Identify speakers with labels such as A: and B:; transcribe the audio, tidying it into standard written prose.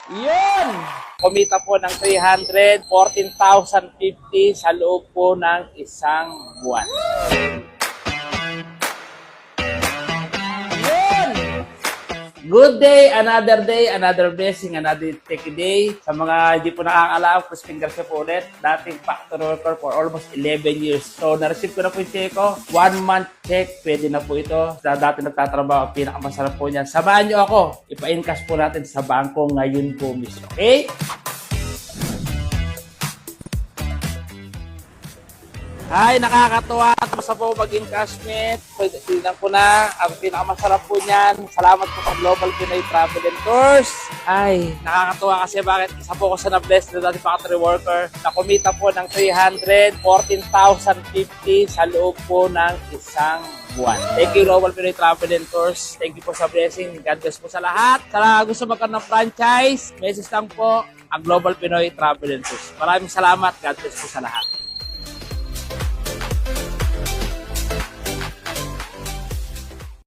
A: Yun! Kumita po ng 314,050 sa loob po ng isang buwan. Yun! Good day, another blessing, another take day. Sa mga hindi po nakakaalam, cross fingers ko po ulit. Dating factory worker for almost 11 years. So, na-receive ko na po yung check ko. 1 month check, pwede na po ito. Sa dati nagtatrabaho, pinakamasarap po niyan. Samahan niyo ako. Ipa-encash po natin sa bangko ngayon po mismo. Okay? Ay, nakakatuwa. Basta po maging cashmate. Tignan ko na. Ang pinakamasarap po niyan. Salamat po sa Global Pinoy Travel and Tours. Ay, nakakatuwa kasi bakit isa po ko sa na-bless na dati factory worker na kumita po ng 314,050 sa loob po ng isang buwan. Thank you, Global Pinoy Travel and Tours. Thank you po sa blessing. God bless po sa lahat. Sa gusto magkaroon ng franchise, message lang po ang Global Pinoy Travel and Tours. Maraming salamat. God bless po sa lahat.